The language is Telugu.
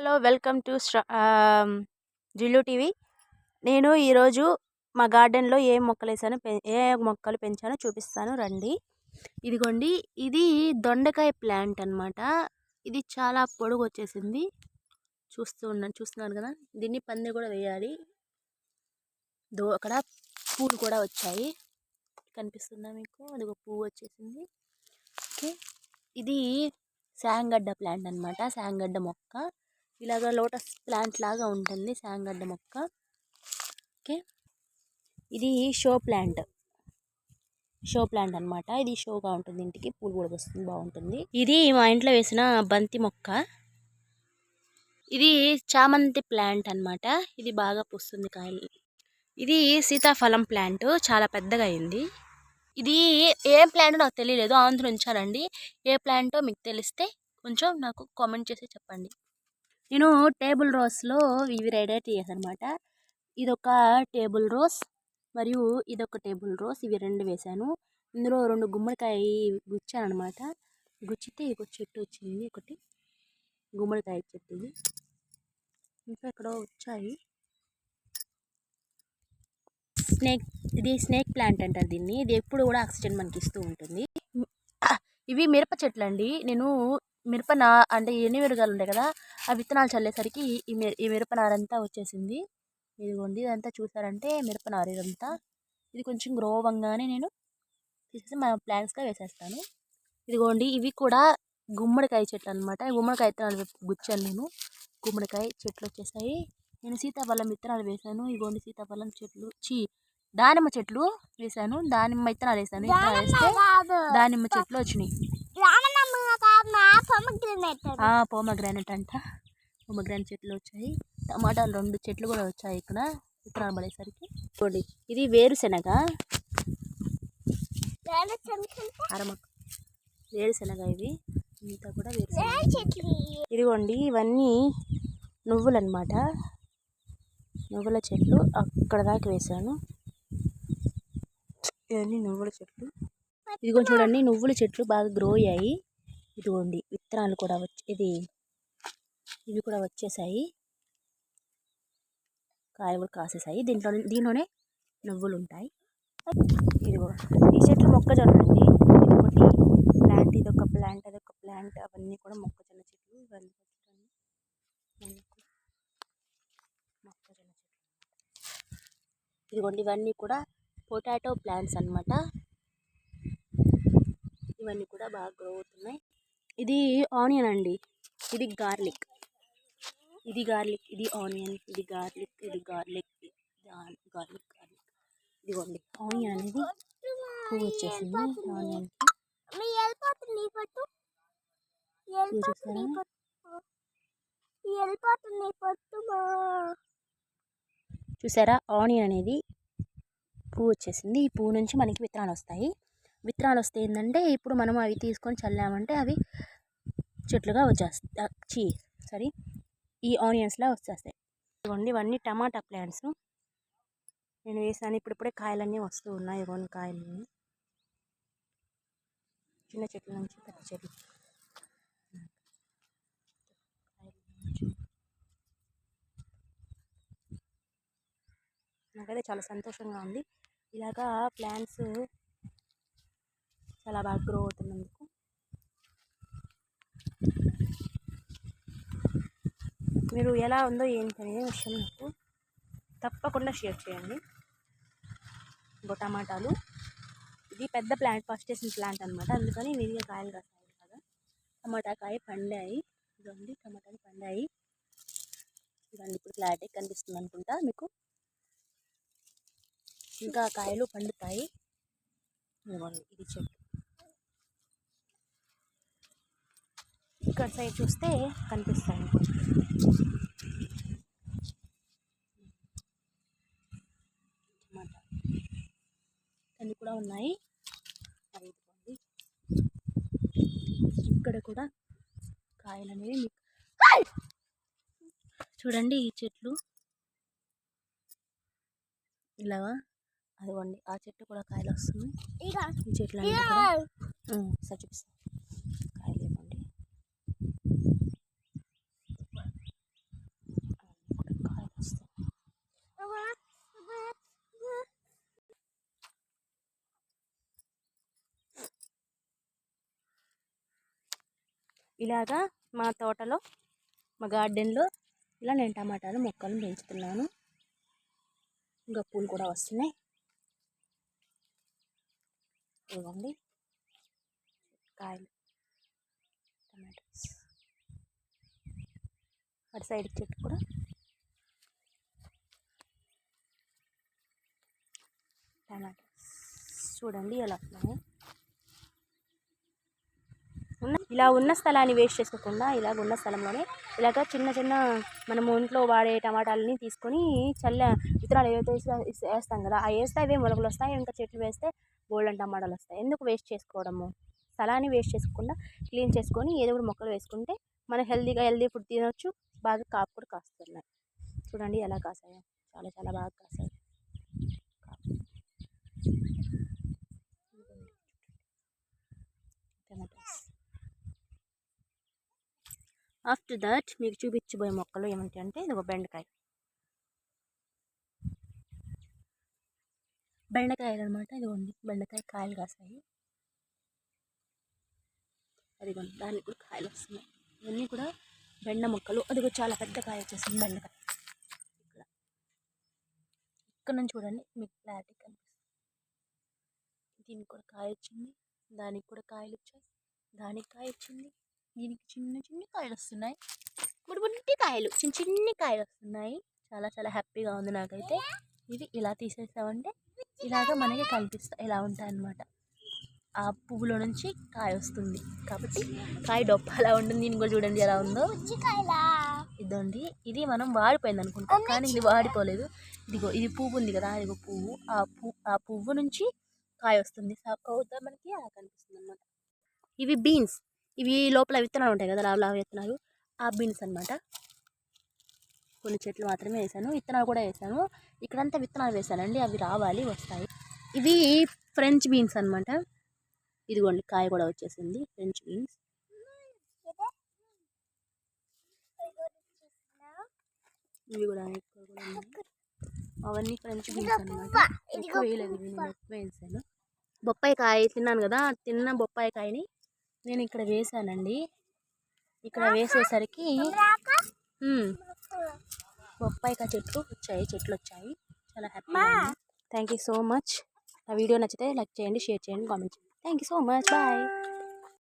Hello welcome to Jillu TV. నేను ఈరోజు మా గార్డెన్లో ఏ మొక్కలు పెంచానో చూపిస్తాను రండి. ఇదిగోండి, ఇది దొండకాయ ప్లాంట్ అన్నమాట. ఇది చాలా పొడుగు వచ్చేసింది. చూస్తున్నారు కదా, దీన్ని పందిరి కూడా వేయాలి. అక్కడ పూలు కూడా వచ్చాయి, కనిపిస్తుందా మీకు? అదిగో పువ్వు వచ్చేసింది. ఓకే, ఇది శాంగడ్డ ప్లాంట్ అన్నమాట. శాంగడ్డ మొక్క ఇలాగా లోటస్ ప్లాంట్ లాగా ఉంటుంది శాంగడ్డ మొక్క. ఓకే, ఇది షో ప్లాంట్ అన్నమాట. ఇది షోగా ఉంటుంది, ఇంటికి పూలు కూడా వస్తుంది, బాగుంటుంది. ఇది మా ఇంట్లో వేసిన బంతి మొక్క. ఇది చామంతి ప్లాంట్ అన్నమాట. ఇది బాగా పూస్తుంది కాయలు. ఇది సీతాఫలం ప్లాంట్, చాలా పెద్దగా అయింది. ఇది ఏ ప్లాంట్ నాకు తెలియలేదు, ఆంధ్ర ఉంచానండి. ఏ ప్లాంటో మీకు తెలిస్తే కొంచెం నాకు కామెంట్ చేసి చెప్పండి. నేను టేబుల్ రోస్లో ఇవి రెడీ చేశాను అనమాట. ఇదొక టేబుల్ రోస్ మరియు ఇదొక టేబుల్ రోస్, ఇవి రెండు వేశాను. ఇందులో 2 గుమ్మడికాయ గుచ్చాను అనమాట. గుచ్చితే ఒక చెట్టు వచ్చింది, ఒకటి గుమ్మడికాయ చెట్టు. ఇది ఇంకా ఇక్కడ వచ్చాయి. ఇది స్నేక్ ప్లాంట్ అంటారు దీన్ని. ఇది ఎప్పుడు కూడా ఆక్సిజన్ మనకి ఇస్తూ ఉంటుంది. ఇవి మిరప చెట్లు అండి. నేను అంటే ఎన్ని మిరగాలు ఉంటాయి కదా, ఆ విత్తనాలు చల్లేసరికి ఈ మిరపనారంతా వచ్చేసింది. ఇదిగోండి, ఇదంతా చూసారంటే మిరపనారు ఇదంతా. ఇది కొంచెం గ్రో అవ్వగానే నేను తీసేసి మా ప్లాంట్స్గా వేసేస్తాను. ఇదిగోండి, ఇవి కూడా గుమ్మడికాయ చెట్లు అనమాట. గుమ్మడికాయ విత్తనాలు గుచ్చాను నేను. గుమ్మడికాయ చెట్లు వచ్చేసాయి. నేను సీతాఫలం విత్తనాలు వేసాను. ఇదిగోండి, సీతాఫలం చెట్లు దానిమ్మ చెట్లు వేసాను. దానిమ్మ విత్తనాలు వేసాను. దానిమ్మ చెట్లు వచ్చినాయి. పోమగ్రానైట్ అంట. పోమగ్రానైట్ చెట్లు వచ్చాయి. టమాటాలు 2 చెట్లు కూడా వచ్చాయి ఇక్కడ విత్తనాలు పడేసరికి. ఇది వేరుశెనగ, వేరుశెనగ. ఇవి ఇంతా కూడా వేరుశెనగ. ఇదిగోండి, ఇవన్నీ నువ్వులు అన్నమాట. నువ్వుల చెట్లు అక్కడ దాకా వేసాను. ఇవన్నీ నువ్వుల చెట్లు. ఇదిగో చూడండి, నువ్వుల చెట్లు బాగా గ్రో అయ్యాయి. ఇదిగోండి, విత్తనాలు కూడా ఇవి కూడా వచ్చేసాయి. కాయలు కూడా కాసేసాయి. దీంట్లోనే నువ్వులు ఉంటాయి. ఇదిగో ఈ చెట్లు మొక్కజొన్న అండి. ఇదొకటి ప్లాంట్, ఇదొక ప్లాంట్, అదొక ప్లాంట్. అవన్నీ కూడా మొక్కజొన్న చెట్లు. ఇవన్నీ మొక్కజొన్న చెట్లు. ఇదిగోండి, ఇవన్నీ కూడా పొటాటో ప్లాంట్స్ అన్నమాట. ఇవన్నీ కూడా బాగా గ్రో అవుతున్నాయి. ఇది ఆనియన్ అండి. ఇది గార్లిక్. ఇది ఆనియన్. ఇది గార్లిక్. ఇదిగోండి, ఆనియన్ అనేది పువ్వు వచ్చేసింది. ఆనియన్ చూసారా, ఆనియన్ అనేది పువ్వు వచ్చేసింది. ఈ పువ్వు నుంచి మనకి విత్తనాలు వస్తాయి. విత్తనాలు వస్తే ఏంటంటే, ఇప్పుడు మనం అవి తీసుకొని చల్లామంటే అవి చెట్లుగా వచ్చేస్తాయి. ఈ ఆనియన్స్లా వచ్చేస్తాయి. ఇదిగోండి, ఇవన్నీ టమాటా ప్లాంట్స్ నేను వేసాను. ఇప్పుడే కాయలన్నీ వస్తూ ఉన్నాయి. ఇవన్నీ కాయలన్నీ చిన్న చెట్ల నుంచి పెద్ద చెట్లు. నాకైతే చాలా సంతోషంగా ఉంది. ఇలాగా ప్లాంట్స్ చాలా బాగా గ్రో అవుతున్నందుకు. మీరు ఎలా ఉందో ఏంటనే విషయం నాకు తప్పకుండా షేర్ చేయండి. ఇంకో టమాటాలు. ఇది పెద్ద ప్లాంట్, ఫస్ట్ వేసిన ప్లాంట్ అనమాట. అందుకని విరిగా కాయలు కాస్తాయి కదా. టమాటా కాయ పండాయి. ఇదండి, టమాటాలు పండాయి. ఇదండి, ఇప్పుడు క్లారిటీ కనిపిస్తుంది అనుకుంటా మీకు. ఇంకా కాయలు పండుతాయి. ఇది చెట్టు. ఇక్కడ సైడ్ చూస్తే కనిపిస్తాయి టమాటా. అన్నీ కూడా ఉన్నాయి. ఇక్కడ కూడా కాయలు అనేవి చూడండి. ఈ చెట్లు ఇలాగా. అదిగోండి, ఆ చెట్టు కూడా కాయలు వస్తున్నాయి. ఈ చెట్లు అన్నీ కూడా చూపిస్తాను. కాయలు ఇవ్వండి. ఇలాగా మా తోటలో మా గార్డెన్లో ఇలా నేను టమాటాలు మొక్కలను పెంచుతున్నాను. ఇంకా పూలు కూడా వస్తున్నాయి. ఇవ్వండి కాయలు టమాటోస్. అటు సైడ్ చెట్టు కూడా టమాటోస్ చూడండి ఎలా ఉన్నాయి. ఇలా ఉన్న స్థలాన్ని వేస్ట్ చేసుకోకుండా ఇలాగ ఉన్న స్థలంలోనే ఇలాగ చిన్న చిన్న మనము ఇంట్లో వాడే టమాటాలని తీసుకొని విత్తనాలు ఏవైతే వేస్తాం కదా, అవి వేస్తే అవే మొలకలు వస్తాయి. ఇంకా చెట్లు వేస్తే గోల్డెన్ టమాటాలు వస్తాయి. ఎందుకు వేస్ట్ చేసుకోవడము? స్థలాన్ని వేస్ట్ చేసుకోకుండా క్లీన్ చేసుకొని ఏదో ఒకటి మొక్కలు వేసుకుంటే మనం హెల్దీ ఫుడ్ తినొచ్చు. బాగా కాపు కూడా కాస్తున్నాయి. చూడండి ఎలా కాసాయో, చాలా చాలా బాగా కాసాయి. టమాటాస్. ఆఫ్టర్ దట్ మీకు చూపించబోయే మొక్కలు ఏమిటి అంటే ఇది ఒక బెండకాయలు అనమాట. ఇదిగోండి బెండకాయ కాయలు కాసాయి. అదిగోండి దానికి కూడా కాయలు వస్తున్నాయి. ఇవన్నీ కూడా బెండ మొక్కలు. అదిగో చాలా పెద్ద కాయ వచ్చేసింది బెండకాయ. ఇక్కడ నుంచి చూడండి మీకు క్లారిటీ కనిపిస్తుంది. దీనికి కూడా కాయ వచ్చింది, దానికి కూడా కాయలు వచ్చాయి, దానికి కాయ వచ్చింది, దీనికి చిన్న చిన్న కాయలు వస్తున్నాయి. బుడ్డి కాయలు, చిన్న చిన్ని కాయలు వస్తున్నాయి. చాలా చాలా హ్యాపీగా ఉంది నాకైతే. ఇది ఇలా తీసేసామంటే ఇలాగ మనకి కనిపిస్తాయి. ఇలా ఉంటాయి అన్నమాట. ఆ పువ్వులో నుంచి కాయ వస్తుంది కాబట్టి కాయ డొప్ప అలా ఉంటుంది. దీన్ని కూడా చూడండి ఎలా ఉందో. ఇదండి, ఇది మనం వాడిపోయింది అనుకుంటాం కానీ ఇది వాడిపోలేదు. ఇదిగో ఇది పువ్వు ఉంది కదా, ఇదిగో పువ్వు. ఆ పువ్వు నుంచి కాయ వస్తుంది. మనకి అలా కనిపిస్తుంది అన్నమాట. ఇవి బీన్స్. ఇవి లోపల విత్తనాలు ఉంటాయి కదా, లావు విత్తనాలు. ఆ బీన్స్ అన్నమాట. కొన్ని చెట్లు మాత్రమే వేసాను, విత్తనాలు కూడా వేసాను. ఇక్కడంతా విత్తనాలు వేసానండి, అవి రావాలి, వస్తాయి. ఇవి ఫ్రెంచ్ బీన్స్ అన్నమాట. ఇదిగోండి కాయ కూడా వచ్చేసింది, ఫ్రెంచ్ బీన్స్. ఇవి కూడా అవన్నీ ఫ్రెంచ్ బీన్స్ అన్నమాట. ఎక్కువ వేయలేదు, నేను ఎక్కువ వేసాను. బొప్పాయి కాయ తిన్నాను కదా, తిన్న బొప్పాయి కాయని నేను ఇక్కడ వేసానండి. ఇక్కడ వేసేసరికి బొప్పాయి కాయ చెట్లు వచ్చాయి. చాలా హ్యాపీగా ఉంది. Thank you so much. నా వీడియో నచ్చితే లైక్ చేయండి, షేర్ చేయండి, కామెంట్ చేయండి. Thank you so much. Bye.